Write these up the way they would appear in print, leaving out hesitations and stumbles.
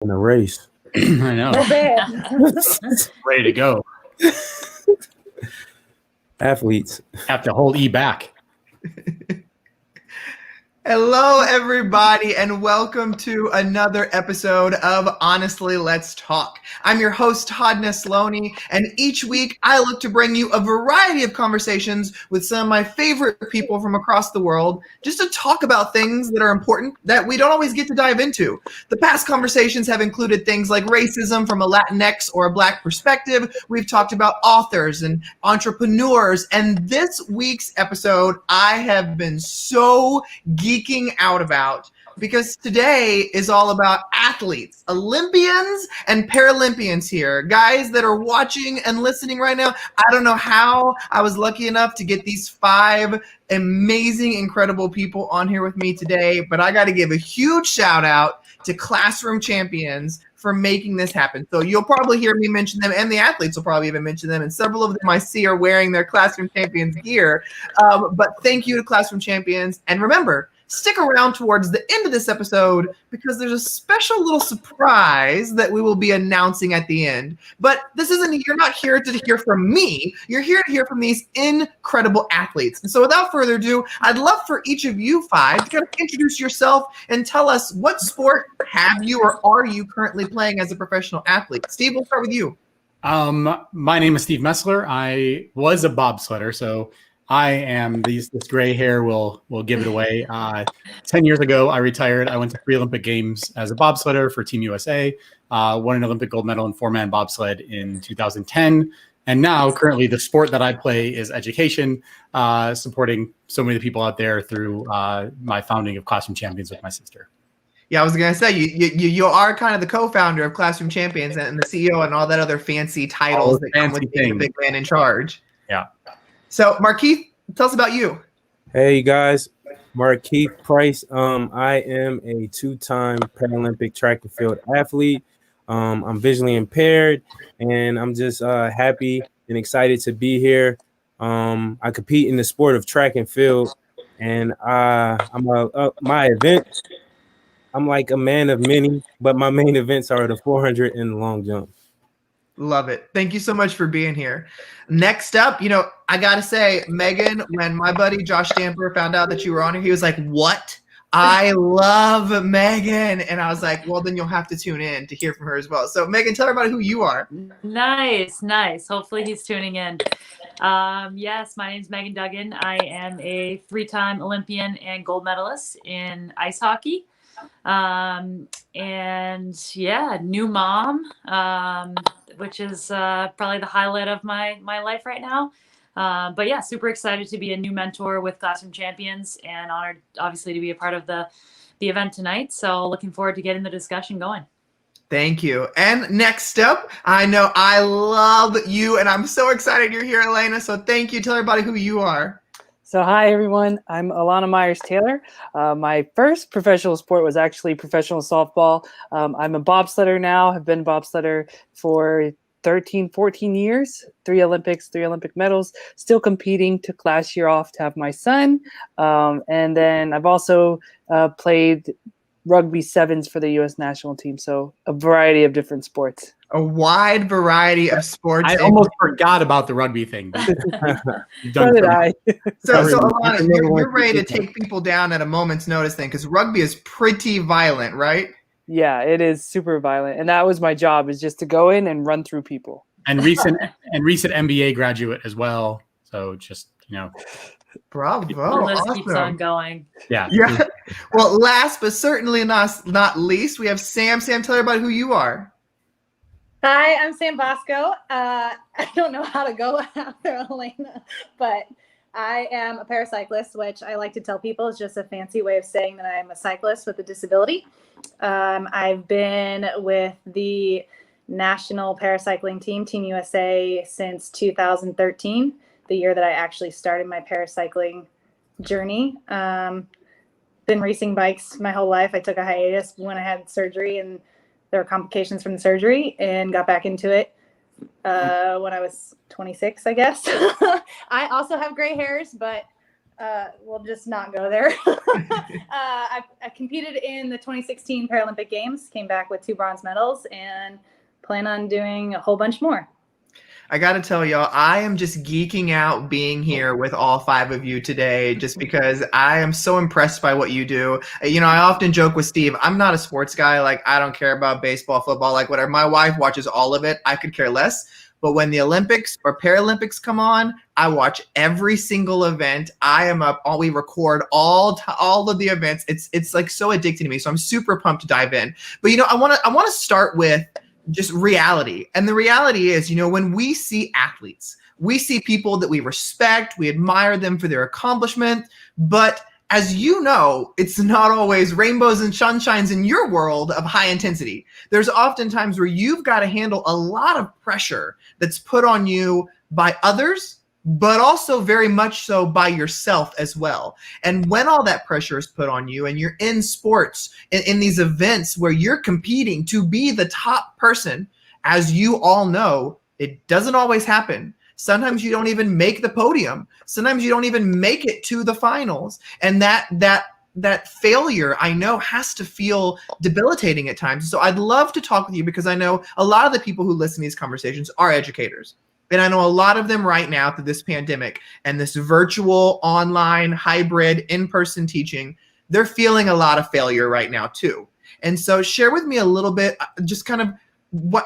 in a race. I know. Ready to go. Athletes. Have to hold E back. Hello, everybody, and welcome to another episode of Honestly Let's Talk. I'm your host, Todd Nesloni, and each week I look to bring you a variety of conversations with some of my favorite people from across the world, just to talk about things that are important that we don't always get to dive into. The past conversations have included things like racism from a Latinx or a Black perspective. We've talked about authors and entrepreneurs, and this week's episode I have been so geeking out about because today is all about athletes, Olympians and Paralympians here. Guys that are watching and listening right now, I don't know how I was lucky enough to get these 5 amazing, incredible people on here with me today, but I got to give a huge shout out to Classroom Champions for making this happen. So you'll probably hear me mention them, and the athletes will probably even mention them, and several of them I see are wearing their Classroom Champions gear. But thank you to Classroom Champions, and remember, stick around towards the end of this episode because there's a special little surprise that we will be announcing at the end. But you're not here to hear from me. You're here to hear from these incredible athletes. And so without further ado, I'd love for each of you 5 to kind of introduce yourself and tell us what sport have you or are you currently playing as a professional athlete. Steve, we'll start with you. My name is Steve Messler. I was a bobsledder, so I am this gray hair will give it away. 10 years ago, I retired. I went to 3 Olympic Games as a bobsledder for Team USA, won an Olympic gold medal in 4-man bobsled in 2010. And now currently the sport that I play is education, supporting so many people out there through my founding of Classroom Champions with my sister. Yeah, I was going to say, you are kind of the co-founder of Classroom Champions and the CEO and all that other fancy titles that come with being the big man in charge. Yeah. So, Markeith, tell us about you. Hey, guys. Markeith Price. I am a 2-time Paralympic track and field athlete. I'm visually impaired, and I'm just happy and excited to be here. I compete in the sport of track and field, and my event, I'm like a man of many, but my main events are the 400 and the long jump. Love it. Thank you so much for being here. Next up, I got to say, Megan, when my buddy Josh Stamper found out that you were on here, he was like, what? I love Megan. And I was like, well, then you'll have to tune in to hear from her as well. So, Megan, tell everybody who you are. Nice. Hopefully he's tuning in. Yes, my name's Megan Duggan. I am a 3-time Olympian and gold medalist in ice hockey. New mom, which is probably the highlight of my life right now. But yeah, super excited to be a new mentor with Classroom Champions and honored, obviously, to be a part of the event tonight. So looking forward to getting the discussion going. Thank you. And next up, I know I love you, and I'm so excited you're here, Elena. So thank you. Tell everybody who you are. So hi, everyone. I'm Alana Myers-Taylor. My first professional sport was actually professional softball. I'm a bobsledder now. I've been a bobsledder for 13, 14 years, 3 Olympics, 3 Olympic medals, still competing. Took last year off to have my son. And then I've also played rugby sevens for the U.S. national team. So a variety of different sports. A wide variety of sports. I almost forgot about the rugby thing. So did I. So Alana, you're ready to take people down at a moment's notice then, because rugby is pretty violent, right? Yeah, it is super violent. And that was my job, is just to go in and run through people. And recent MBA graduate as well. So just, Bravo. The list keeps on going. Yeah. Well, last but certainly not least, we have Sam. Sam, tell everybody who you are. Hi, I'm Sam Bosco. I don't know how to go after Elena, but I am a paracyclist, which I like to tell people is just a fancy way of saying that I'm a cyclist with a disability. I've been with the national paracycling team, Team USA, since 2013, the year that I actually started my paracycling journey. Been racing bikes my whole life. I took a hiatus when I had surgery, and there were complications from the surgery, and got back into it when I was 26, I guess. I also have gray hairs, but we'll just not go there. I competed in the 2016 Paralympic Games, came back with 2 bronze medals, and plan on doing a whole bunch more. I got to tell y'all, I am just geeking out being here with all 5 of you today, just because I am so impressed by what you do. You know, I often joke with Steve, I'm not a sports guy. Like, I don't care about baseball, football, like whatever. My wife watches all of it. I could care less. But when the Olympics or Paralympics come on, I watch every single event. I am up. We record all of the events. It's like so addicting to me. So I'm super pumped to dive in. But you know, I want to start with just reality. And the reality is, you know, when we see athletes, we see people that we respect, we admire them for their accomplishment, but as you know, it's not always rainbows and sunshines in your world of high intensity. There's often times where you've got to handle a lot of pressure that's put on you by others, but also very much so by yourself as well. And when all that pressure is put on you and you're in sports, in these events where you're competing to be the top person, as you all know, it doesn't always happen. Sometimes you don't even make the podium. Sometimes you don't even make it to the finals. And that failure, I know, has to feel debilitating at times. So I'd love to talk with you, because I know a lot of the people who listen to these conversations are educators. And I know a lot of them right now through this pandemic and this virtual, online, hybrid, in-person teaching, they're feeling a lot of failure right now too. And so share with me a little bit, just kind of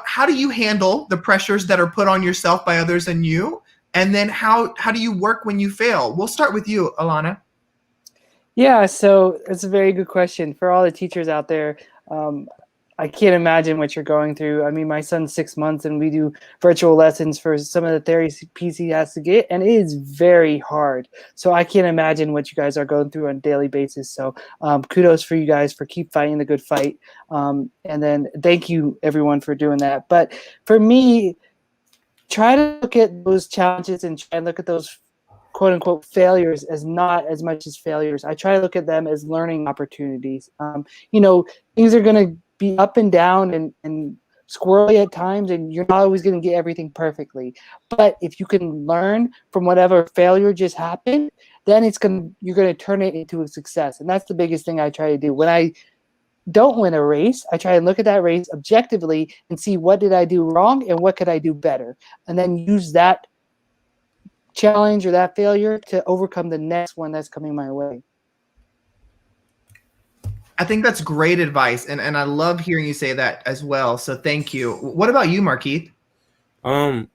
how do you handle the pressures that are put on yourself by others and you? And then how do you work when you fail? We'll start with you, Alana. Yeah, so it's a very good question. For all the teachers out there, I can't imagine what you're going through. I mean, my son's 6 months and we do virtual lessons for some of the therapies he has to get, and it is very hard. So I can't imagine what you guys are going through on a daily basis. So kudos for you guys for keep fighting the good fight. And then thank you everyone for doing that. But for me, try to look at those challenges and try and look at those quote unquote failures as not as much as failures. I try to look at them as learning opportunities. You know, things are going to be up and down and squirrely at times, and you're not always going to get everything perfectly. But if you can learn from whatever failure just happened, then you're going to turn it into a success. And that's the biggest thing I try to do. When I don't win a race, I try and look at that race objectively and see what did I do wrong and what could I do better, and then use that challenge or that failure to overcome the next one that's coming my way. I think that's great advice, and I love hearing you say that as well. So thank you. What about you, Markeith? I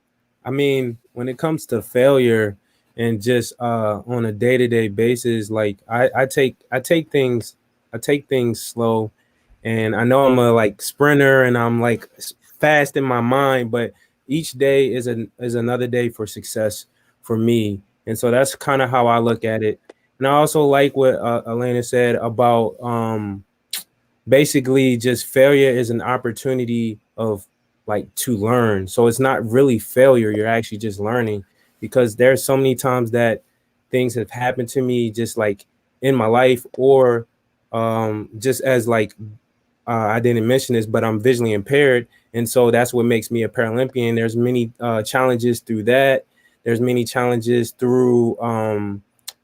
mean, when it comes to failure and just on a day-to-day basis, like I take things slow, and I know I'm a like sprinter and I'm like fast in my mind, but each day is another day for success for me, and so that's kind of how I look at it. And I also like what Elena said about basically just failure is an opportunity of like to learn. So it's not really failure. You're actually just learning, because there's so many times that things have happened to me just like in my life, or just as like I didn't mention this, but I'm visually impaired. And so that's what makes me a Paralympian. There's many challenges through that. There's many challenges through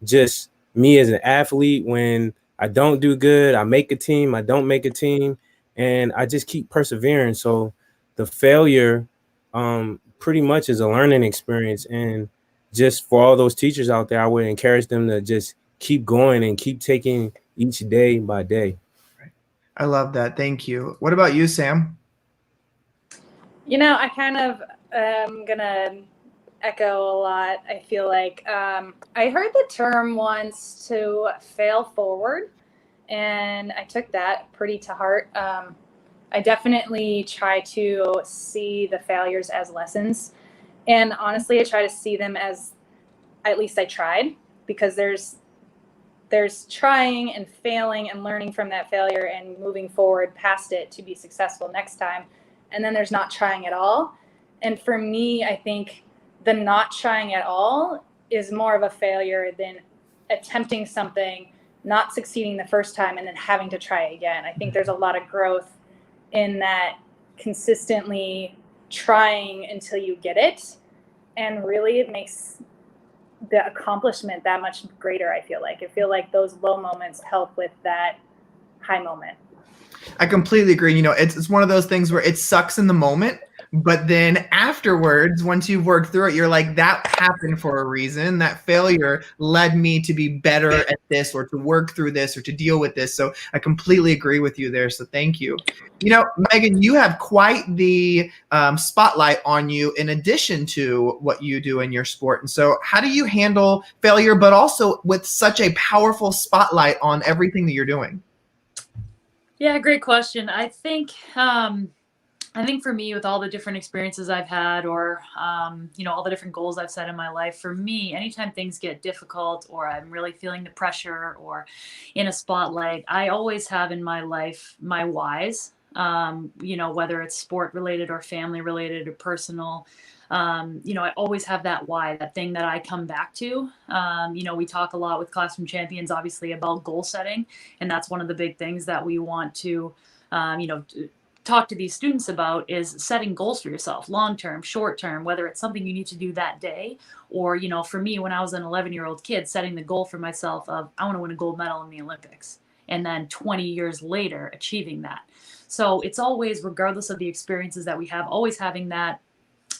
just me as an athlete. When I don't do good, I make a team, I don't make a team, and I just keep persevering. So the failure pretty much is a learning experience. And just for all those teachers out there, I would encourage them to just keep going and keep taking each day by day. I love that. Thank you. What about you, Sam? You know, I kind of am going to echo a lot. I feel like I heard the term once to fail forward, and I took that pretty to heart. I definitely try to see the failures as lessons, and honestly, I try to see them as, at least I tried, because there's trying and failing and learning from that failure and moving forward past it to be successful next time. And then there's not trying at all. And for me, I think the not trying at all is more of a failure than attempting something, not succeeding the first time, and then having to try again. I think there's a lot of growth in that consistently trying until you get it. And really, it makes the accomplishment that much greater. I feel like those low moments help with that high moment. I completely agree. It's one of those things where it sucks in the moment, but then afterwards, once you've worked through it, you're like, that happened for a reason. That failure led me to be better at this, or to work through this, or to deal with this. So I completely agree with you there. So thank you. Megan, you have quite the spotlight on you in addition to what you do in your sport. And so how do you handle failure, but also with such a powerful spotlight on everything that you're doing? Yeah, great question. I think for me, with all the different experiences I've had, or all the different goals I've set in my life, for me, anytime things get difficult, or I'm really feeling the pressure, or in a spotlight, I always have in my life my whys. Whether it's sport related or family related or personal. I always have that why, that thing that I come back to. We talk a lot with Classroom Champions, obviously, about goal setting. And that's one of the big things that we want to, talk to these students about, is setting goals for yourself, long-term, short-term, whether it's something you need to do that day, or, for me, when I was an 11-year-old kid, setting the goal for myself of, I want to win a gold medal in the Olympics. And then 20 years later, achieving that. So it's always, regardless of the experiences that we have, always having that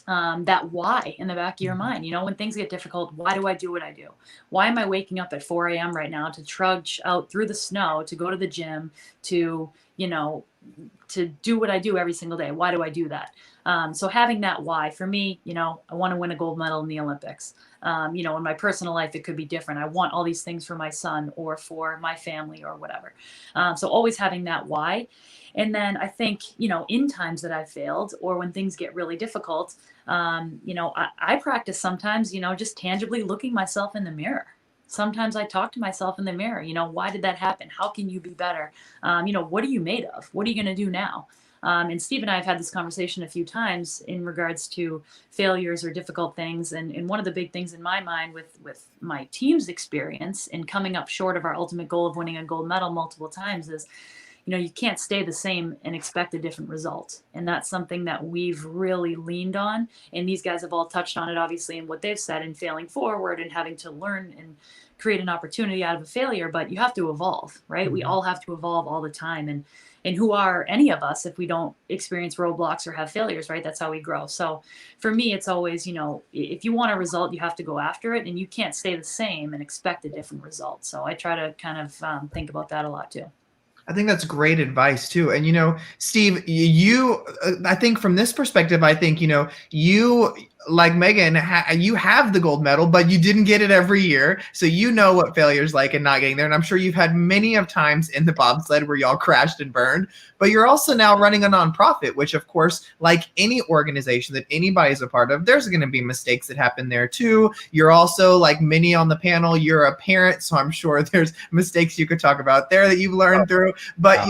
why in the back of your mind. When things get difficult, why do I do what I do? Why am I waking up at 4 a.m. right now to trudge out through the snow, to go to the gym, to do what I do every single day? Why do I do that? So having that why, for me, I want to win a gold medal in the Olympics. In my personal life, it could be different. I want all these things for my son or for my family or whatever. So always having that why. And then I think, in times that I've failed, or when things get really difficult, I practice sometimes, just tangibly looking myself in the mirror. Sometimes I talk to myself in the mirror, why did that happen? How can you be better? What are you made of? What are you going to do now? And Steve and I have had this conversation a few times in regards to failures or difficult things. And one of the big things in my mind with my team's experience in coming up short of our ultimate goal of winning a gold medal multiple times is, you can't stay the same and expect a different result. And that's something that we've really leaned on. And these guys have all touched on it, obviously, in what they've said, in failing forward and having to learn and create an opportunity out of a failure. But you have to evolve, right? Mm-hmm. We all have to evolve all the time. And who are any of us if we don't experience roadblocks or have failures, right? That's how we grow. So for me, it's always, if you want a result, you have to go after it, and you can't stay the same and expect a different result. So I try to kind of think about that a lot too. I think that's great advice too. And Steve, you I think from this perspective, I think you, like Megan, you have the gold medal, but you didn't get it every year. So what failure's like and not getting there. And I'm sure you've had many of times in the bobsled where y'all crashed and burned. But you're also now running a nonprofit, which of course, like any organization that anybody's a part of, there's going to be mistakes that happen there too. You're also, like many on the panel, you're a parent, so I'm sure there's mistakes you could talk about there that you've learned through. But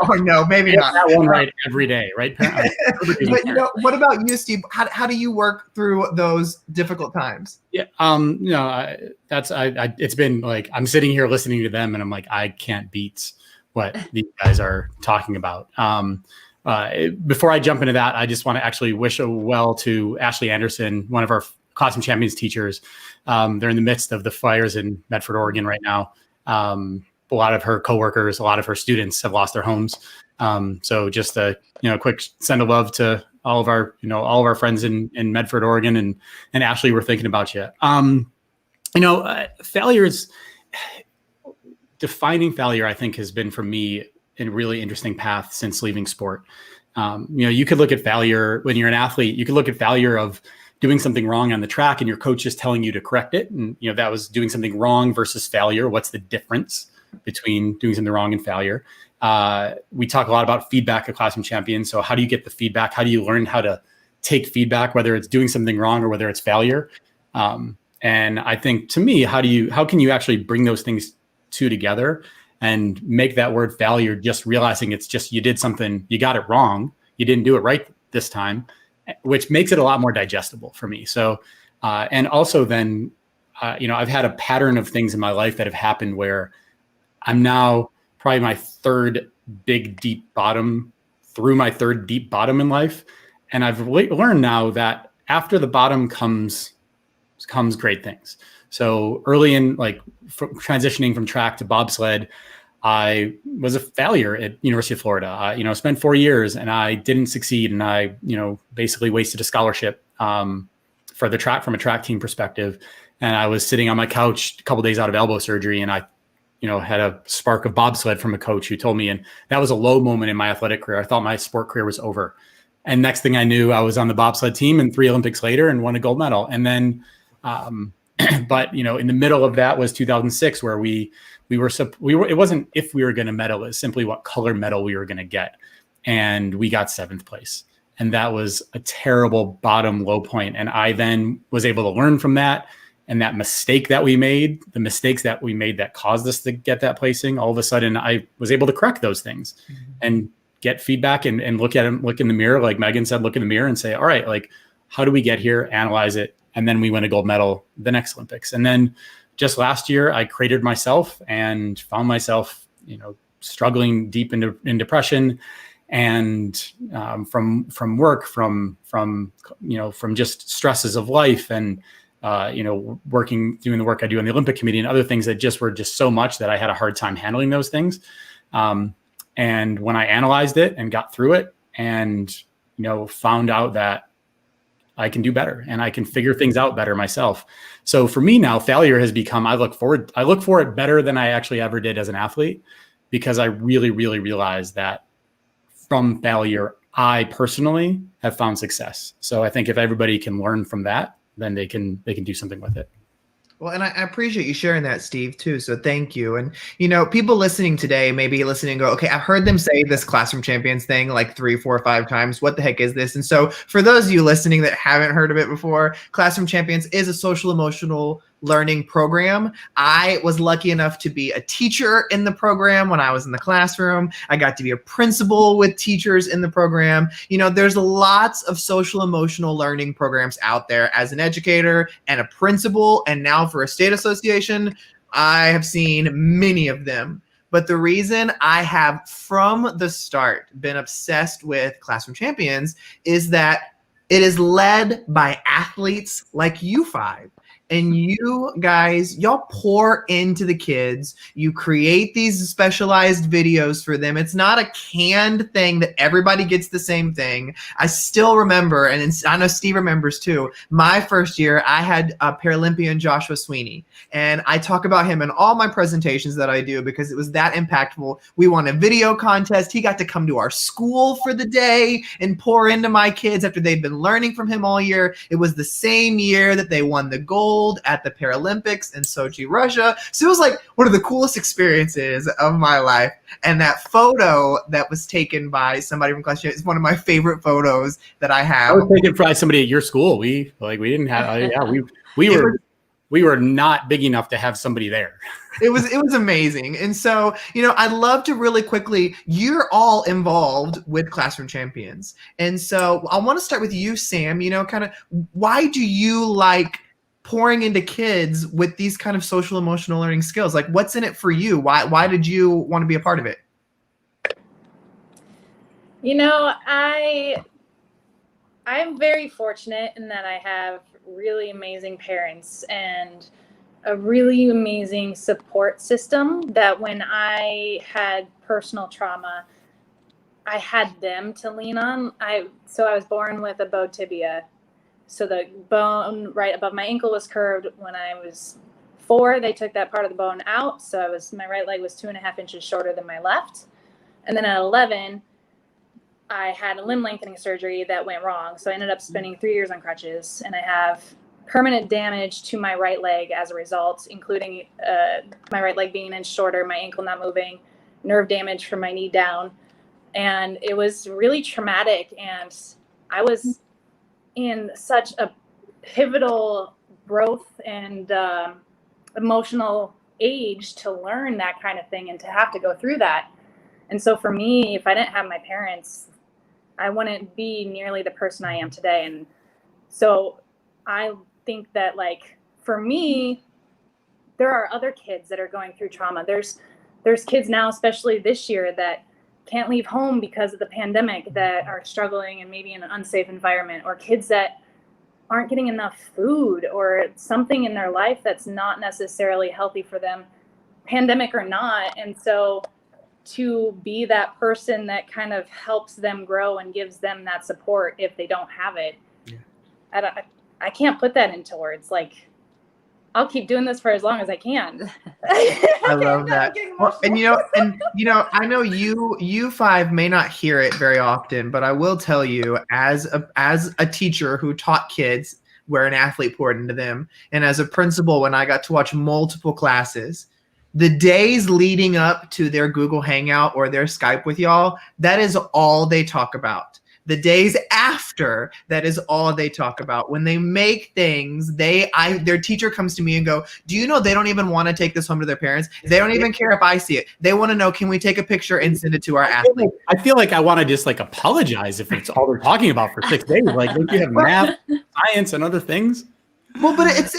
or no, maybe not. That one right every day, right? But what about you, Steve? How do you work through those difficult times? Yeah, it's been like, I'm sitting here listening to them, and I'm like, I can't beat what these guys are talking about. Before I jump into that, I just want to actually wish a well to Ashley Anderson, one of our Classroom Champions teachers. They're in the midst of the fires in Medford, Oregon right now. A lot of her coworkers, a lot of her students have lost their homes. So just a quick send of love to all of our friends in Medford, Oregon, and Ashley, we're thinking about you. Failures. Defining failure, I think, has been for me a really interesting path since leaving sport. You could look at failure when you're an athlete. You could look at failure of doing something wrong on the track and your coach is telling you to correct it. And, that was doing something wrong versus failure. What's the difference between doing something wrong and failure? We talk a lot about feedback at Classroom Champions. So how do you get the feedback? How do you learn how to take feedback, whether it's doing something wrong or whether it's failure? And I think, to me, how can you actually bring those things together and make that word failure just realizing it's just you did something, you got it wrong, you didn't do it right this time, which makes it a lot more digestible for me. So and also then I've had a pattern of things in my life that have happened where I'm now probably my third deep bottom in life, and I've learned now that after the bottom comes great things. So early in transitioning from track to bobsled, I was a failure at University of Florida. I spent 4 years and I didn't succeed, and I basically wasted a scholarship for the track from a track team perspective. And I was sitting on my couch a couple of days out of elbow surgery, and I had a spark of bobsled from a coach who told me, and that was a low moment in my athletic career. I thought my sport career was over. And next thing I knew, I was on the bobsled team and 3 Olympics later and won a gold medal. And then, but in the middle of that was 2006, where we were, it wasn't if we were going to medal, it's simply what color medal we were going to get. And we got 7th place. And that was a terrible bottom low point. And I then was able to learn from that. And that mistake that we made, the mistakes that we made that caused us to get that placing, all of a sudden I was able to correct those things and get feedback and look in the mirror, like Megan said, look in the mirror and say, all right, like, how do we get here? Analyze it. And then we win a gold medal the next Olympics. And then just last year, I cratered myself and found myself, struggling deep in depression, and from work, from just stresses of life, and doing the work I do in the Olympic Committee and other things that just were just so much that I had a hard time handling those things. And when I analyzed it and got through it and, found out that I can do better and I can figure things out better myself. So for me now, failure has become, I look for it better than I actually ever did as an athlete, because I really, really realized that from failure, I personally have found success. So I think if everybody can learn from that, then they can do something with it. Well, and I appreciate you sharing that, Steve, too. So thank you. And, people listening today may be listening and go, okay, I've heard them say this Classroom Champions thing like 3, 4, 5 times. What the heck is this? And so for those of you listening that haven't heard of it before, Classroom Champions is a social emotional learning program. I was lucky enough to be a teacher in the program when I was in the classroom. I got to be a principal with teachers in the program. There's lots of social emotional learning programs out there. As an educator and a principal, and now for a state association, I have seen many of them. But the reason I have from the start been obsessed with Classroom Champions is that it is led by athletes like you 5. And you guys, y'all pour into the kids. You create these specialized videos for them. It's not a canned thing that everybody gets the same thing. I still remember, and I know Steve remembers too, my first year, I had a Paralympian Joshua Sweeney. And I talk about him in all my presentations that I do because it was that impactful. We won a video contest. He got to come to our school for the day and pour into my kids after they'd been learning from him all year. It was the same year that they won the gold at the Paralympics in Sochi, Russia. So it was like one of the coolest experiences of my life. And that photo that was taken by somebody from Class is one of my favorite photos that I have. I was taken by somebody at your school. We didn't have, we were not big enough to have somebody there. It was amazing. And so, I'd love to really quickly, you're all involved with Classroom Champions. And so I want to start with you, Sam, kind of why do you like pouring into kids with these kind of social emotional learning skills? Like, what's in it for you? Why did you want to be a part of it? I'm very fortunate in that I have really amazing parents and a really amazing support system that when I had personal trauma, I had them to lean on. So I was born with a bowed tibia. So the bone right above my ankle was curved. When I was 4, they took that part of the bone out. So my right leg was 2.5 inches shorter than my left. And then at 11, I had a limb lengthening surgery that went wrong. So I ended up spending 3 years on crutches, and I have permanent damage to my right leg as a result, including my right leg being an inch shorter, my ankle not moving, nerve damage from my knee down. And it was really traumatic. And I was in such a pivotal growth and emotional age to learn that kind of thing and to have to go through that. And so for me, if I didn't have my parents, I wouldn't be nearly the person I am today. And so I think that, like, for me, there are other kids that are going through trauma. There's kids now, especially this year, that can't leave home because of the pandemic, that are struggling and maybe in an unsafe environment, or kids that aren't getting enough food or something in their life that's not necessarily healthy for them, pandemic or not. And so to be that person that kind of helps them grow and gives them that support if they don't have it. Yeah. I can't put that into words. Like, I'll keep doing this for as long as I can. I love that. Well, and I know you five may not hear it very often, but I will tell you, as a teacher who taught kids where an athlete poured into them, and as a principal when I got to watch multiple classes, the days leading up to their Google Hangout or their Skype with y'all, that is all they talk about. The days after, that is all they talk about. When they make things, their teacher comes to me and go, do you know they don't even want to take this home to their parents? They don't even care if I see it. They want to know, can we take a picture and send it to our athlete? I feel like I want to just like apologize if it's all they're talking about for 6 days. Like, don't you have math, science, and other things? Well, but it's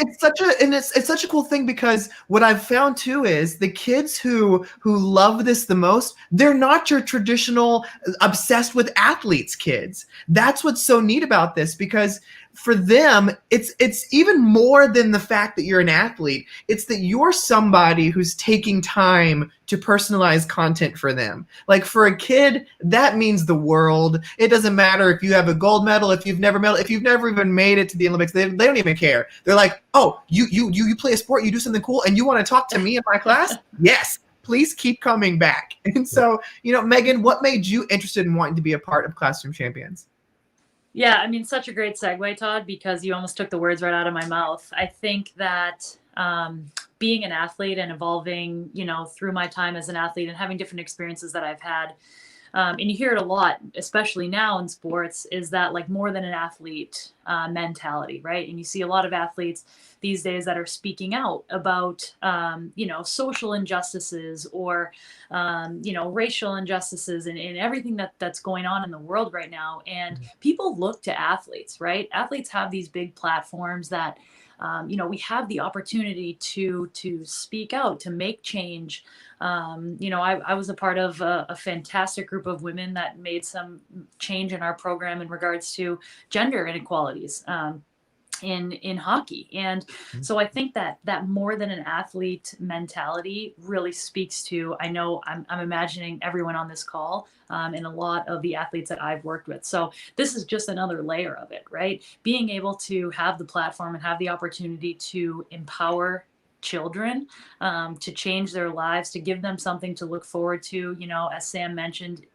such a cool thing, because what I've found too is the kids who love this the most, they're not your traditional obsessed with athletes kids. That's what's so neat about this, because for them, it's even more than the fact that you're an athlete. It's that you're somebody who's taking time to personalize content for them. Like, for a kid, that means the world. It doesn't matter if you have a gold medal, if you've never even made it to the Olympics. They don't even care. They're like, oh, you play a sport, you do something cool, and you want to talk to me in my class? Yes, please keep coming back. And so, Megan, what made you interested in wanting to be a part of Classroom Champions? Yeah, I mean, such a great segue, Todd, because you almost took the words right out of my mouth. I think that being an athlete and evolving, through my time as an athlete and having different experiences that I've had, and you hear it a lot, especially now in sports, is that like more than an athlete mentality, right? And you see a lot of athletes these days that are speaking out about, social injustices or, racial injustices and everything that's going on in the world right now. And people look to athletes, right? Athletes have these big platforms that, we have the opportunity to speak out, to make change. I was a part of a fantastic group of women that made some change in our program in regards to gender inequalities in hockey. And so I think that more than an athlete mentality really speaks to, I know I'm imagining everyone on this call and a lot of the athletes that I've worked with. So this is just another layer of it, right? Being able to have the platform and have the opportunity to empower children to change their lives, to give them something to look forward to, as Sam mentioned,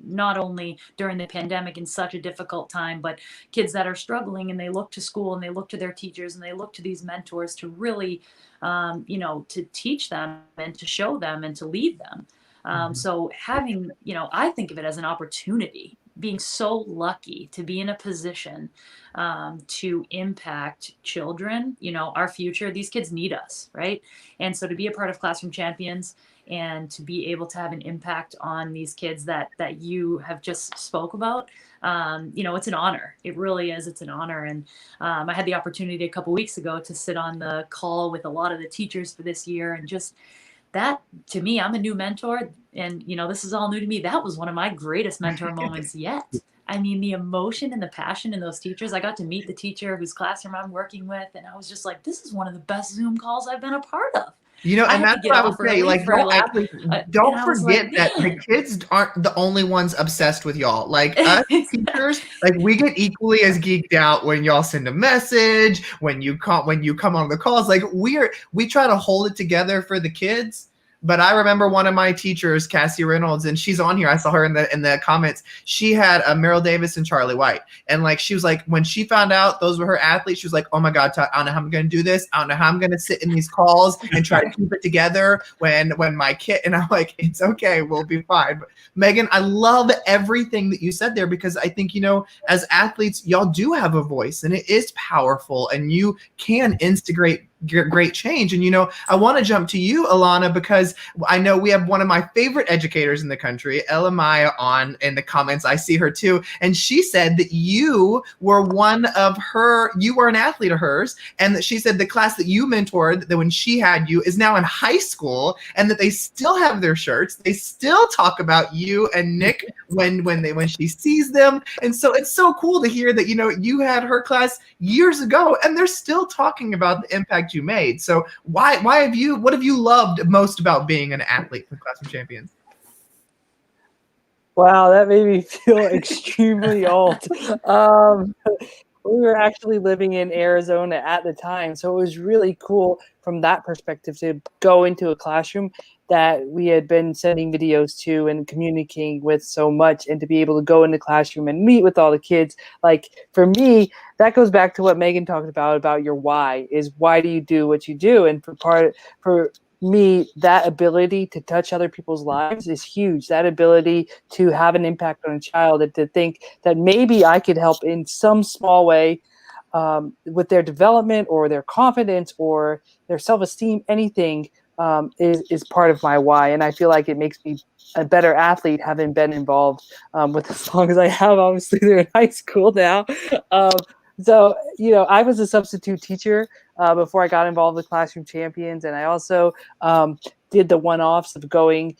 not only during the pandemic in such a difficult time, but kids that are struggling and they look to school and they look to their teachers and they look to these mentors to really, to teach them and to show them and to lead them. So having, I think of it as an opportunity, being so lucky to be in a position to impact children, our future. These kids need us, right? And so to be a part of Classroom Champions and to be able to have an impact on these kids that you have just spoke about, it's an honor. It really is. It's an honor. And I had the opportunity a couple weeks ago to sit on the call with a lot of the teachers for this year, and just that, to me, I'm a new mentor, and this is all new to me. That was one of my greatest mentor moments yet. I mean, the emotion and the passion in those teachers. I got to meet the teacher whose classroom I'm working with, and I was just like, this is one of the best Zoom calls I've been a part of. And that's what I would say. Don't forget that the kids aren't the only ones obsessed with y'all. Like, us teachers, like, we get equally as geeked out when y'all send a message, when you come on the calls. Like, we try to hold it together for the kids. But I remember one of my teachers, Cassie Reynolds, and she's on here. I saw her in the comments. She had Merrill Davis and Charlie White. And like, she was like, when she found out those were her athletes, she was like, oh my God, I don't know how I'm going to do this. I don't know how I'm going to sit in these calls and try to keep it together when my kid, and I'm like, it's okay, we'll be fine. But Megan, I love everything that you said there, because I think, as athletes, y'all do have a voice and it is powerful, and you can instigate great change. And, I want to jump to you, Alana, because I know we have one of my favorite educators in the country, Ella Maya, on in the comments. I see her too. And she said that you were you were an athlete of hers. And that she said the class that you mentored, that when she had you, is now in high school, and that they still have their shirts. They still talk about you and Nick when she sees them. And so it's so cool to hear that, you had her class years ago and they're still talking about the impact you made. So what have you loved most about being an athlete for Classroom Champions? Wow, that made me feel extremely old. We were actually living in Arizona at the time, so it was really cool from that perspective to go into a classroom that we had been sending videos to and communicating with so much, and to be able to go in the classroom and meet with all the kids. Like, for me, that goes back to what Megan talked about your why. Is why do you do what you do? And for me, that ability to touch other people's lives is huge. That ability to have an impact on a child, and to think that maybe I could help in some small way with their development or their confidence or their self-esteem, anything is part of my why. And I feel like it makes me a better athlete, having been involved with as long as I have. Obviously, they're in high school now. So, I was a substitute teacher before I got involved with Classroom Champions. And I also did the one-offs of going,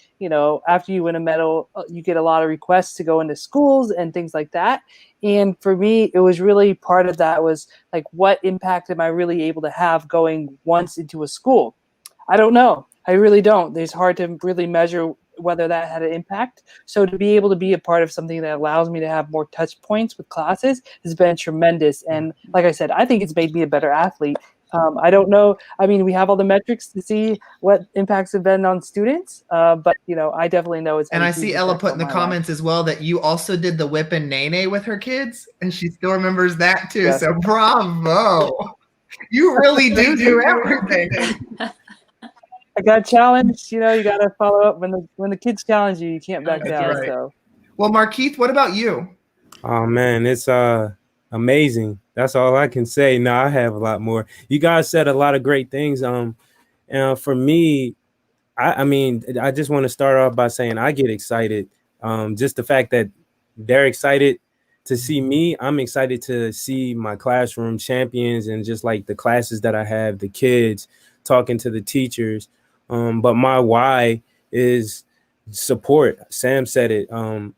after you win a medal, you get a lot of requests to go into schools and things like that. And for me, it was really part of that was like, what impact am I really able to have going once into a school? I don't know. I really don't. It's hard to really measure whether that had an impact. So to be able to be a part of something that allows me to have more touch points with classes has been tremendous. And like I said, I think it's made me a better athlete. I don't know. I mean, we have all the metrics to see what impacts have been on students, but I definitely know it's. And I see Ella put in the comments as well that you also did the whip and nene with her kids, and she still remembers that too. Yes. So bravo! You really do everything. I got challenged. You got to follow up when the kids challenge you. You can't back down. Right. So, well, Markeith, what about you? Oh man, it's amazing. That's all I can say. No, I have a lot more. You guys said a lot of great things. For me, I just want to start off by saying I get excited. Just the fact that they're excited to see me. I'm excited to see my classroom champions and just like the classes that I have, the kids talking to the teachers. But my why is support. Sam said it.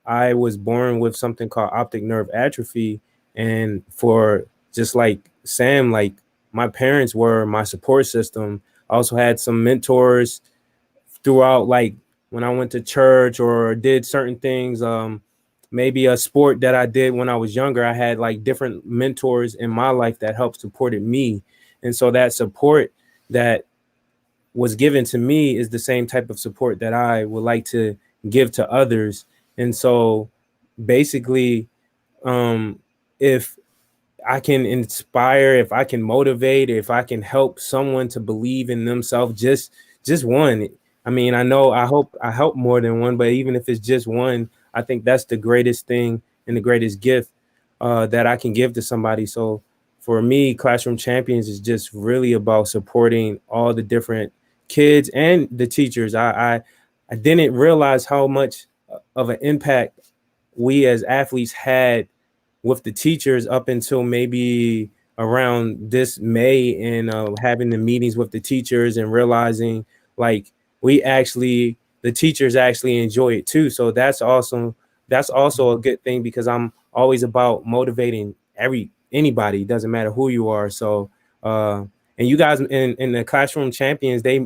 I was born with something called optic nerve atrophy. And for just like Sam, like my parents were my support system. I also had some mentors throughout, like when I went to church or did certain things, maybe a sport that I did when I was younger. I had like different mentors in my life that helped supported me. And so that support that was given to me is the same type of support that I would like to give to others. And so basically, if I can inspire, if I can motivate, if I can help someone to believe in themselves, just one. I hope I help more than one, but even if it's just one, I think that's the greatest thing and the greatest gift that I can give to somebody. So for me, Classroom Champions is just really about supporting all the different kids and the teachers. I didn't realize how much of an impact we as athletes had with the teachers up until maybe around this May, and having the meetings with the teachers and realizing like the teachers actually enjoy it too. So that's also a good thing, because I'm always about motivating anybody, doesn't matter who you are. So and you guys in the Classroom Champions, they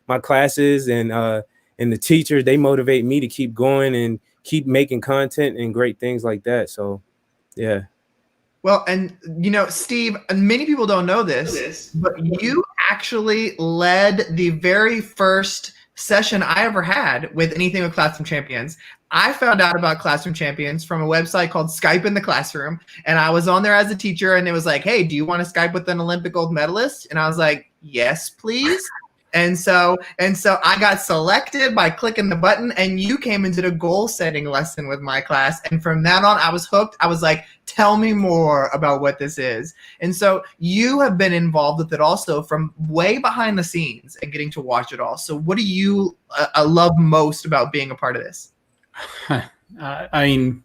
my classes and the teachers, they motivate me to keep going and keep making content and great things like that. So yeah. Well, and Steve, many people don't know this, but you actually led the very first session I ever had with anything with Classroom Champions. I found out about Classroom Champions from a website called Skype in the Classroom, and I was on there as a teacher, and it was like, hey, do you want to Skype with an Olympic gold medalist? And I was like, yes, please. And so I got selected by clicking the button, and you came and did a goal setting lesson with my class. And from that on, I was hooked. I was like, tell me more about what this is. And so you have been involved with it also from way behind the scenes and getting to watch it all. So what do you love most about being a part of this? I mean,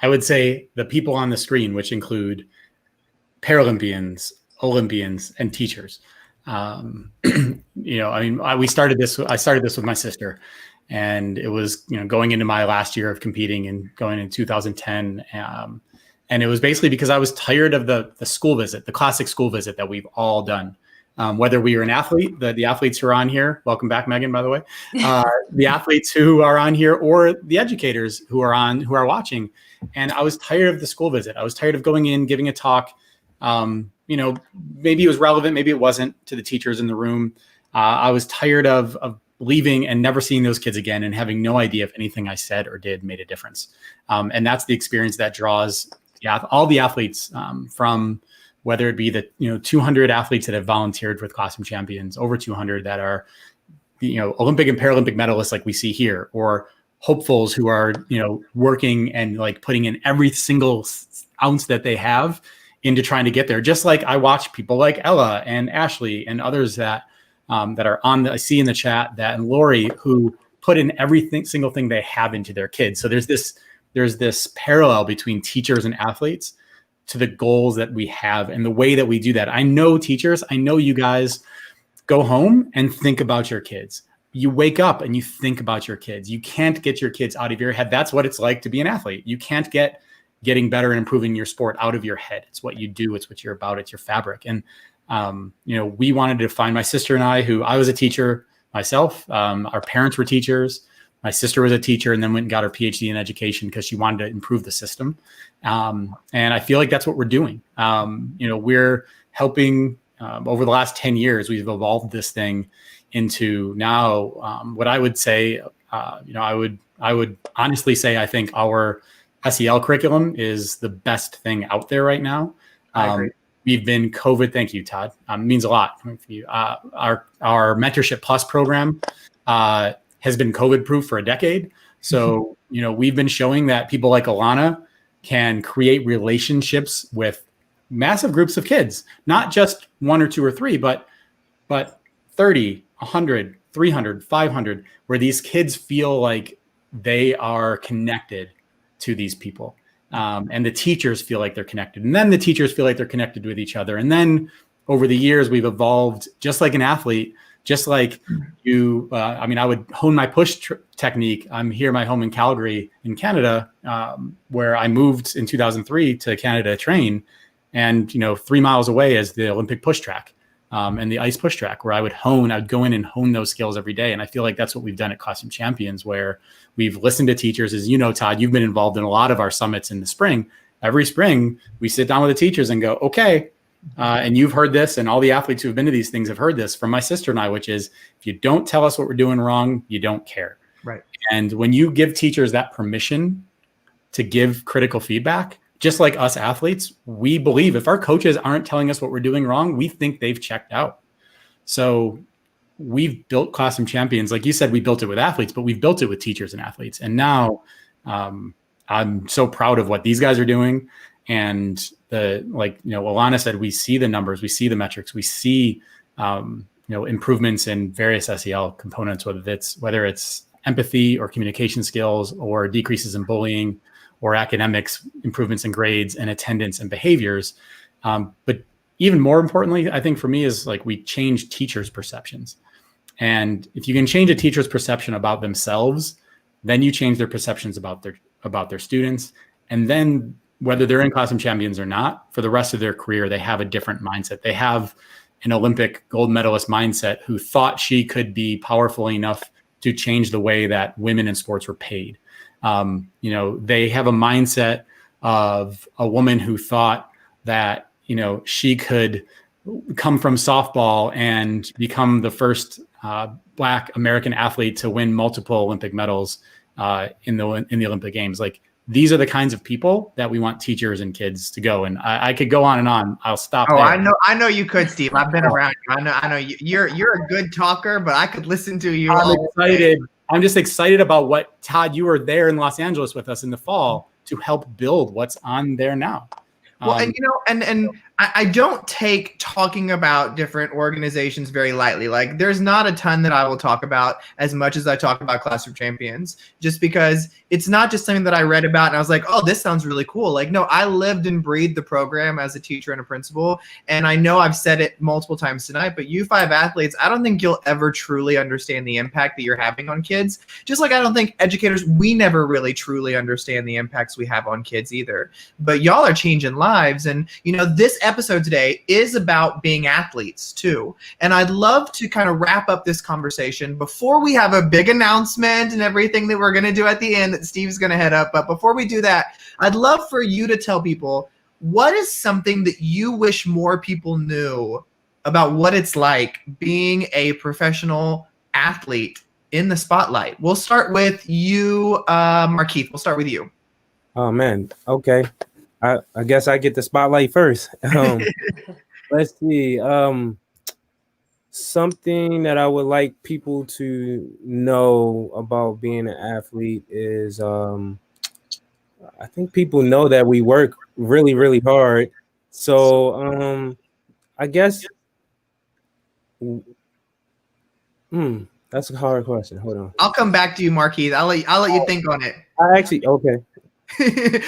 I would say the people on the screen, which include Paralympians, Olympians, and teachers. I started this with my sister, and it was, going into my last year of competing and going in 2010. And it was basically because I was tired of the school visit, the classic school visit that we've all done. Whether we were an athlete, the athletes who are on here, welcome back, Megan, by the way, the athletes who are on here, or the educators who are watching. And I was tired of the school visit. I was tired of going in, giving a talk. Maybe it was relevant, maybe it wasn't, to the teachers in the room. I was tired of leaving and never seeing those kids again and having no idea if anything I said or did made a difference. And that's the experience that draws all the athletes, from whether it be the 200 athletes that have volunteered with Classroom Champions, over 200 that are Olympic and Paralympic medalists like we see here, or hopefuls who are working and like putting in every single ounce that they have into trying to get there. Just like I watch people like Ella and Ashley and others that are I see in the chat, and Lori, who put in single thing they have into their kids. So there's this parallel between teachers and athletes to the goals that we have and the way that we do that. I know teachers, I know you guys go home and think about your kids. You wake up and you think about your kids. You can't get your kids out of your head. That's what it's like to be an athlete. You can't get getting better and improving your sport out of your head. It's what you do. It's what you're about. It's your fabric. And, we wanted to find, my sister and I was a teacher myself. Our parents were teachers. My sister was a teacher and then went and got her PhD in education because she wanted to improve the system. And I feel like that's what we're doing. We're helping, over the last 10 years, we've evolved this thing into now what I would say, I would honestly say, I think our SEL curriculum is the best thing out there right now. We've been COVID. Thank you, Todd. Means a lot for you. Our Mentorship Plus program has been COVID proof for a decade. So, we've been showing that people like Alana can create relationships with massive groups of kids, not just 1 or 2 or 3, but 30, 100, 300, 500, where these kids feel like they are connected to these people. And the teachers feel like they're connected. And then the teachers feel like they're connected with each other. And then over the years, we've evolved just like an athlete, just like you. I would hone my push technique. I'm here, my home in Calgary in Canada, where I moved in 2003 to Canada to train. And, 3 miles away is the Olympic push track and the ice push track, where I'd go in and hone those skills every day. And I feel like that's what we've done at Classroom Champions, where we've listened to teachers. As you know, Todd, you've been involved in a lot of our summits in the spring. Every spring, we sit down with the teachers and go, okay, and you've heard this, and all the athletes who have been to these things have heard this from my sister and I, which is, if you don't tell us what we're doing wrong, you don't care. Right. And when you give teachers that permission to give critical feedback, just like us athletes, we believe if our coaches aren't telling us what we're doing wrong, we think they've checked out. So we've built Classroom Champions. Like you said, we built it with athletes, but we've built it with teachers and athletes. And now I'm so proud of what these guys are doing. And Alana said, we see the numbers, we see the metrics, we see, improvements in various SEL components, whether it's empathy or communication skills, or decreases in bullying, or academics, improvements in grades and attendance and behaviors. But even more importantly, I think for me, is like we change teachers' perceptions. And if you can change a teacher's perception about themselves, then you change their perceptions about their students. And then whether they're in Classroom Champions or not, for the rest of their career, they have a different mindset. They have an Olympic gold medalist mindset who thought she could be powerful enough to change the way that women in sports were paid. They have a mindset of a woman who thought that, she could come from softball and become the first Black American athlete to win multiple Olympic medals in the Olympic Games. Like, these are the kinds of people that we want teachers and kids to go. And I could go on and on. I'll stop Oh, there. I know you could, Steve. I've been around you. I know you're a good talker, but I could listen to you. I'm all excited. day. I'm just excited about what, Todd, you were there in Los Angeles with us in the fall to help build what's on there now. Well, and you know, and I don't take talking about different organizations very lightly. Like, there's not a ton that I will talk about as much as I talk about Classroom Champions, just because it's not just something that I read about and I was like, oh, this sounds really cool. Like, no, I lived and breathed the program as a teacher and a principal. And I know I've said it multiple times tonight, but U5 athletes, I don't think you'll ever truly understand the impact that you're having on kids. Just like I don't think educators, we never really truly understand the impacts we have on kids either. But y'all are changing lives. And, you know, this episode today is about being athletes too. And I'd love to kind of wrap up this conversation before we have a big announcement and everything that we're going to do at the end that Steve's going to head up. But before we do that, I'd love for you to tell people, what is something that you wish more people knew about what it's like being a professional athlete in the spotlight? We'll start with you, Markeith. We'll start with you. Oh man. Okay. I guess I get the spotlight first. Let's see. Something that I would like people to know about being an athlete is I think people know that we work really, really hard. So I guess that's a hard question. Hold on. I'll come back to you, Markeith. I'll let you think on it. I actually okay.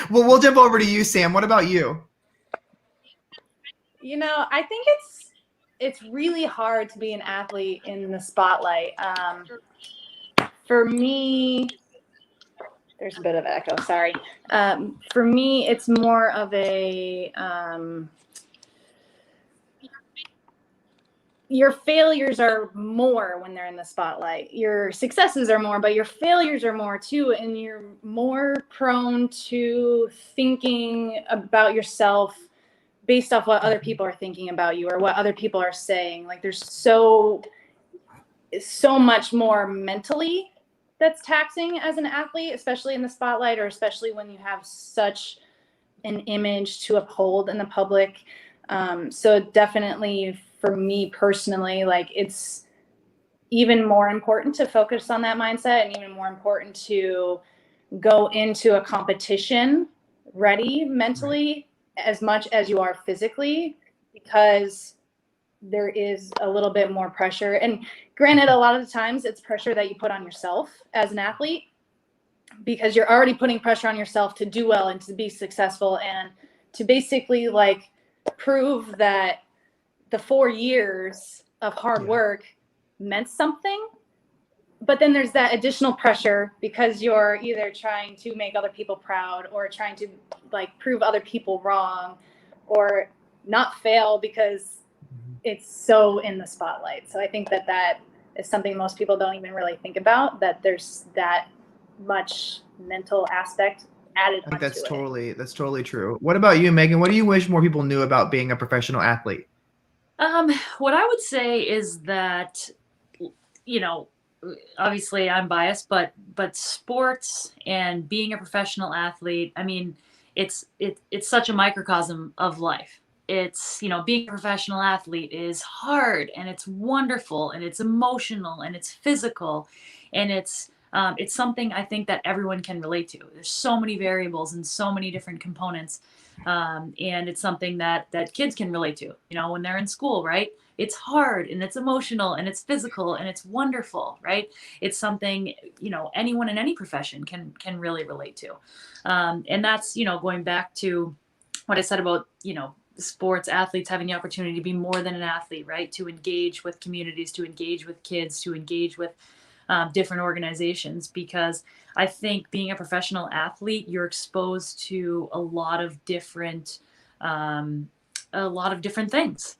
Well, we'll jump over to you, Sam. What about you? You know, I think it's really hard to be an athlete in the spotlight. For me, there's a bit of echo, sorry. For me, it's more of a, your failures are more when they're in the spotlight. Your successes are more, but your failures are more too. And you're more prone to thinking about yourself based off what other people are thinking about you or what other people are saying. Like, there's so much more mentally that's taxing as an athlete, especially in the spotlight, or especially when you have such an image to uphold in the public. So definitely for me personally, like, it's even more important to focus on that mindset, and even more important to go into a competition ready mentally as much as you are physically, because there is a little bit more pressure. And granted, a lot of the times it's pressure that you put on yourself as an athlete, because you're already putting pressure on yourself to do well and to be successful and to basically like prove that the 4 years of hard work meant something. But then there's that additional pressure because you're either trying to make other people proud or trying to like prove other people wrong or not fail because it's so in the spotlight. So I think that is something most people don't even really think about, that there's that much mental aspect added I think onto it. that's totally true. What about you, Megan? What do you wish more people knew about being a professional athlete? What I would say is that, you know, obviously I'm biased, but sports and being a professional athlete, I mean, it's such a microcosm of life. It's, you know, being a professional athlete is hard and it's wonderful and it's emotional and it's physical, and it's something I think that everyone can relate to. There's so many variables and so many different components. And it's something that kids can relate to, you know, when they're in school, right? It's hard and it's emotional and it's physical and it's wonderful, right? It's something, you know, anyone in any profession can really relate to. And that's, you know, going back to what I said about, you know, sports athletes having the opportunity to be more than an athlete, right? To engage with communities, to engage with kids, to engage with different organizations, because I think being a professional athlete, you're exposed to a lot of different things,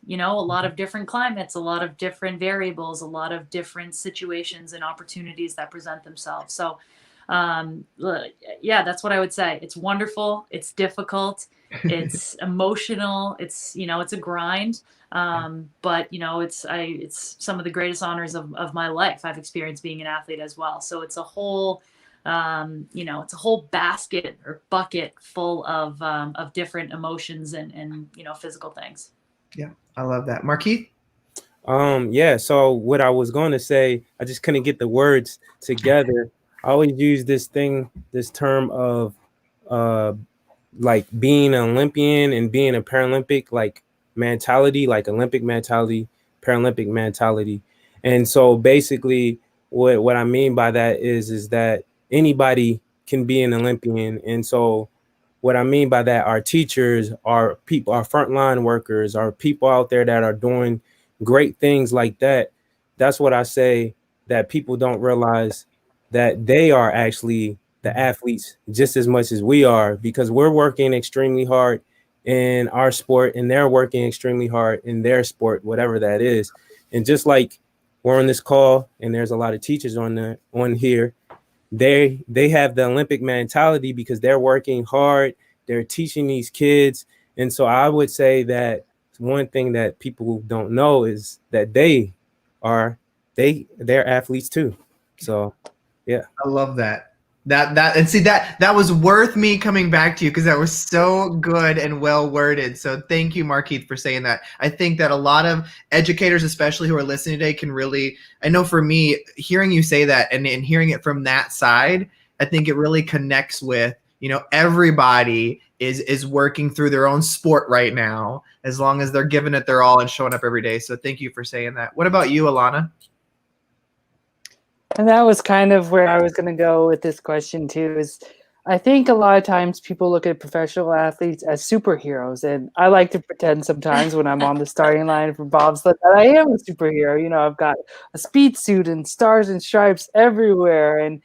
you know, a lot of different climates, a lot of different variables, a lot of different situations and opportunities that present themselves. So yeah, that's what I would say. It's wonderful. It's difficult. It's emotional. It's, you know, it's a grind. But you know, it's some of the greatest honors of my life I've experienced being an athlete as well. So it's a whole It's a whole basket or bucket full of different emotions and physical things. Yeah, I love that. Marquis? Yeah, so what I was going to say, I just couldn't get the words together. I always use this term of uh like being an Olympian and being a Paralympic like mentality, like Olympic mentality, Paralympic mentality. And so basically what I mean by that is that anybody can be an Olympian. And so what I mean by that, our teachers, our people, our frontline workers, our people out there that are doing great things like that. That's what I say, that people don't realize that they are actually the athletes just as much as we are, because we're working extremely hard in our sport and they're working extremely hard in their sport, whatever that is. And just like we're on this call and there's a lot of teachers on here, they have the Olympic mentality because they're working hard, they're teaching these kids. And so I would say that one thing that people don't know is that they're athletes too. So yeah. I love that. And see that was worth me coming back to you, because that was so good and well worded. So thank you, Markeith, for saying that. I think that a lot of educators, especially who are listening today, can really, I know for me, hearing you say that and hearing it from that side, I think it really connects with, everybody is working through their own sport right now, as long as they're giving it their all and showing up every day. So thank you for saying that. What about you, Alana? And that was kind of where I was going to go with this question too, is I think a lot of times people look at professional athletes as superheroes. And I like to pretend sometimes when I'm on the starting line for bobsled that I am a superhero. I've got a speed suit and stars and stripes everywhere. And,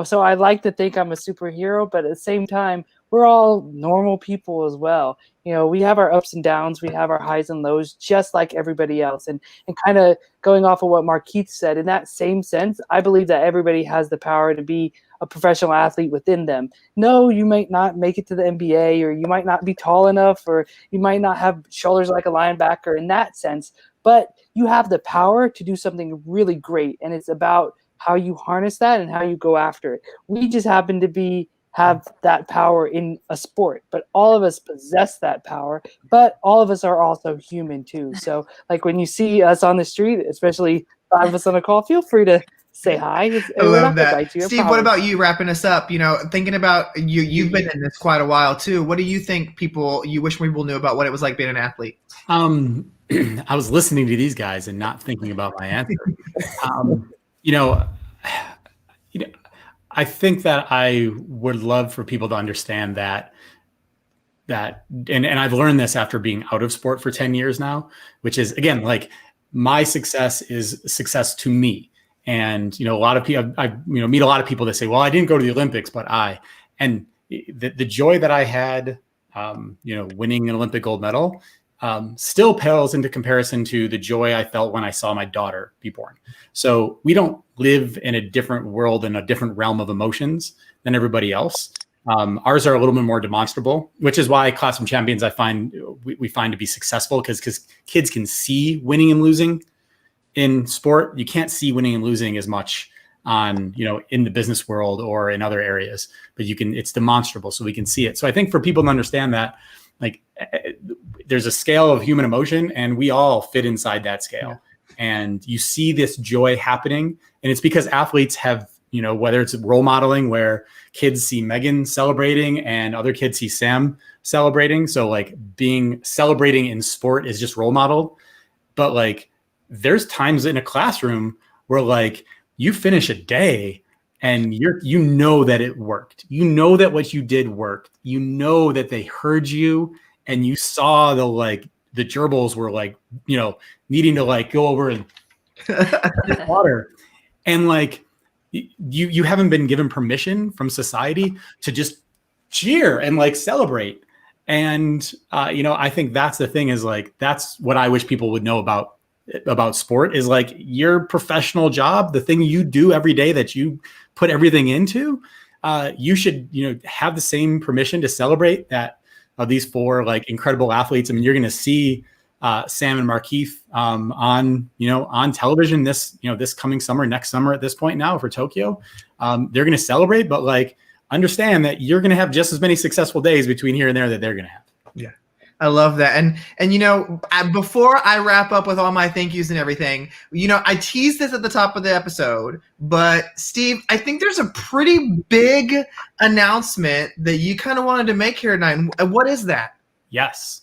so I like to think I'm a superhero, but at the same time, we're all normal people as well. We have our ups and downs, we have our highs and lows, just like everybody else. And kind of going off of what Markeith said, in that same sense, I believe that everybody has the power to be a professional athlete within them. No, you might not make it to the NBA, or you might not be tall enough, or you might not have shoulders like a linebacker in that sense, but you have the power to do something really great. And it's about how you harness that and how you go after it. We just happen to have that power in a sport, but all of us possess that power, but all of us are also human too. So like when you see us on the street, especially 5 of us on a call, feel free to say hi. I love that. Steve, what about you, wrapping us up? Thinking about you've been in this quite a while too. What do you think you wish people knew about what it was like being an athlete? I was listening to these guys and not thinking about my answer. I think that I would love for people to understand that, and I've learned this after being out of sport for 10 years now, which is, again, like, my success is success to me. And, a lot of people, I meet a lot of people that say, well, I didn't go to the Olympics, but and the joy that I had, winning an Olympic gold medal, still pales into comparison to the joy I felt when I saw my daughter be born. So we don't live in a different world, in a different realm of emotions than everybody else. Ours are a little bit more demonstrable, which is why Classroom Champions, I find we find to be successful, because kids can see winning and losing in sport. You can't see winning and losing as much on, in the business world or in other areas, but it's demonstrable, so we can see it. So I think for people to understand that, like, there's a scale of human emotion and we all fit inside that scale. Yeah. And you see this joy happening, and it's because athletes have, whether it's role modeling where kids see Megan celebrating and other kids see Sam celebrating. So like celebrating in sport is just role modeled. But like, there's times in a classroom where like you finish a day and that it worked. That what you did worked. That they heard you, and you saw the gerbils were like, needing to like go over and water. And like, you haven't been given permission from society to just cheer and like celebrate. And, I think that's the thing, is like, that's what I wish people would know about sport, is like your professional job, the thing you do every day that you put everything into, you should, have the same permission to celebrate that. These 4 like incredible athletes. I mean, you're going to see Sam and Markeith on television this coming summer, next summer at this point now for Tokyo. They're going to celebrate, but like understand that you're going to have just as many successful days between here and there that they're going to have. Yeah. I love that. And before I wrap up with all my thank yous and everything, I teased this at the top of the episode, but Steve, I think there's a pretty big announcement that you kind of wanted to make here tonight. And what is that? Yes.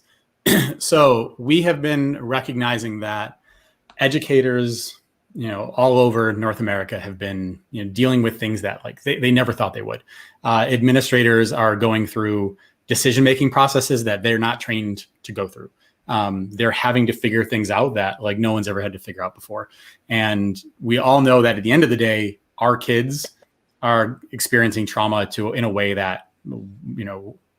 So we have been recognizing that educators, all over North America have been, dealing with things that like they never thought they would. Administrators are going through decision-making processes that they're not trained to go through. They're having to figure things out that like no one's ever had to figure out before. And we all know that at the end of the day, our kids are experiencing trauma in a way that,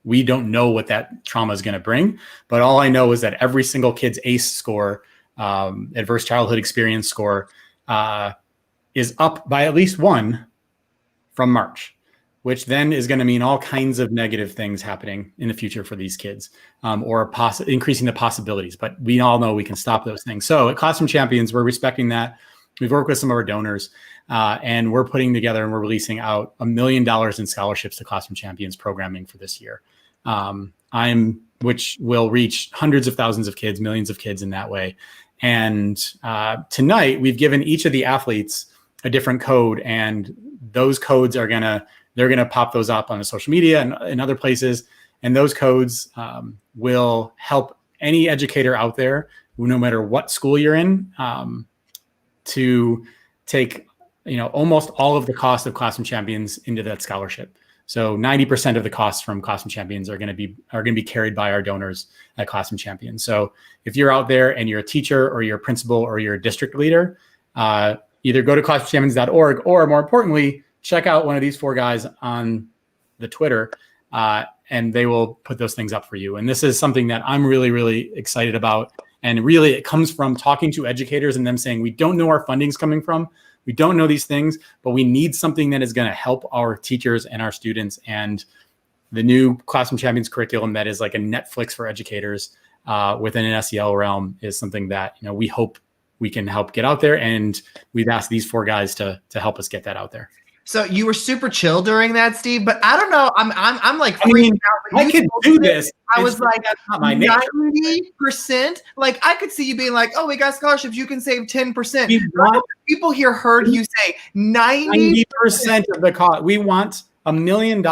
we don't know what that trauma is going to bring. But all I know is that every single kid's ACE score, adverse childhood experience score, is up by at least 1 from March, which then is going to mean all kinds of negative things happening in the future for these kids, or increasing the possibilities. But we all know we can stop those things. So at Classroom Champions, we're respecting that. We've worked with some of our donors, and we're putting together and we're releasing out $1 million in scholarships to Classroom Champions programming for this year, which will reach hundreds of thousands of kids, millions of kids in that way. And tonight, we've given each of the athletes a different code, and those codes they're going to pop those up on the social media and in other places. And those codes will help any educator out there, no matter what school you're in, to take, almost all of the cost of Classroom Champions into that scholarship. So 90% of the costs from Classroom Champions are going to be carried by our donors at Classroom Champions. So if you're out there and you're a teacher or you're a principal or you're a district leader, either go to classroomchampions.org, or more importantly, check out one of these 4 guys on the Twitter, and they will put those things up for you. And this is something that I'm really, really excited about. And really, it comes from talking to educators and them saying, we don't know where our funding's coming from. We don't know these things, but we need something that is going to help our teachers and our students. And the new Classroom Champions curriculum that is like a Netflix for educators within an SEL realm is something that, we hope we can help get out there. And we've asked these 4 guys to help us get that out there. So you were super chill during that, Steve, but I don't know. I'm like freaking out. But I can do this. I was like not my nature. 90%. Like I could see you being like, "Oh, we got scholarships. You can save 10%." People here heard you say 90% of the cost. We want $1 million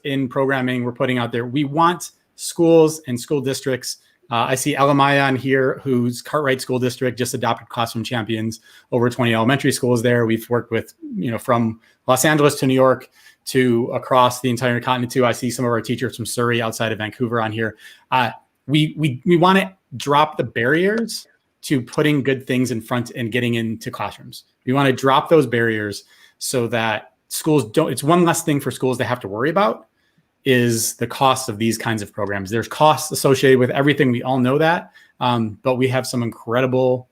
in programming we're putting out there. We want schools and school districts. I see Elamaya on here, whose Cartwright School District just adopted Classroom Champions. Over 20 elementary schools there. We've worked with, from Los Angeles to New York to across the entire continent too. I see some of our teachers from Surrey outside of Vancouver on here. We want to drop the barriers to putting good things in front and getting into classrooms. We want to drop those barriers so that schools it's one less thing for schools to have to worry about, is the cost of these kinds of programs. There's costs associated with everything. We all know that. But we have some incredible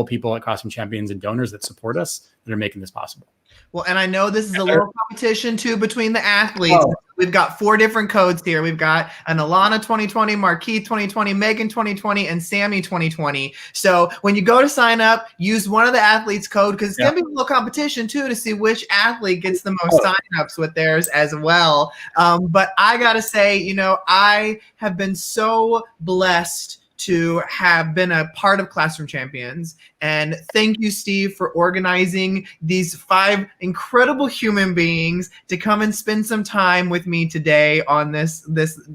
people at Classroom Champions and donors that support us that are making this possible. Well, and I know this is a little competition too between the athletes. Oh. We've got 4 different codes here. We've got an Alana 2020, Markeith 2020, Megan 2020, and Sammy 2020. So when you go to sign up, use one of the athletes' code, because it's going to be a little competition too to see which athlete gets the most signups with theirs as well. But I got to say, I have been so blessed to have been a part of Classroom Champions. And thank you, Steve, for organizing these 5 incredible human beings to come and spend some time with me today on this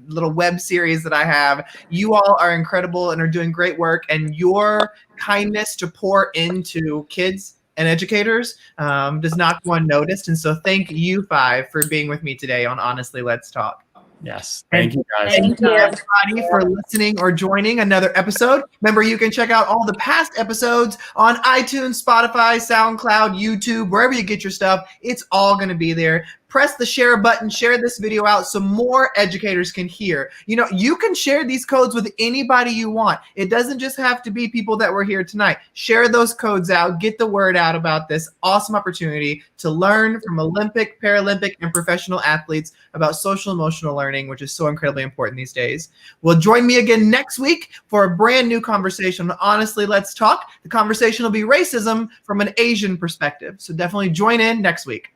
little web series that I have. You all are incredible and are doing great work, and your kindness to pour into kids and educators does not go unnoticed. And so thank you 5 for being with me today on Honestly Let's Talk. Yes. Thank you, guys. Thank you, everybody, for listening or joining another episode. Remember, you can check out all the past episodes on iTunes, Spotify, SoundCloud, YouTube, wherever you get your stuff. It's all going to be there. press the share button, share this video out so more educators can hear. You know, you can share these codes with anybody you want. It doesn't just have to be people that were here tonight. Share those codes out, get the word out about this awesome opportunity to learn from Olympic, Paralympic, and professional athletes about social emotional learning, which is so incredibly important these days. Well, join me again next week for a brand new conversation on Honestly Let's Talk. The conversation will be racism from an Asian perspective. So definitely join in next week.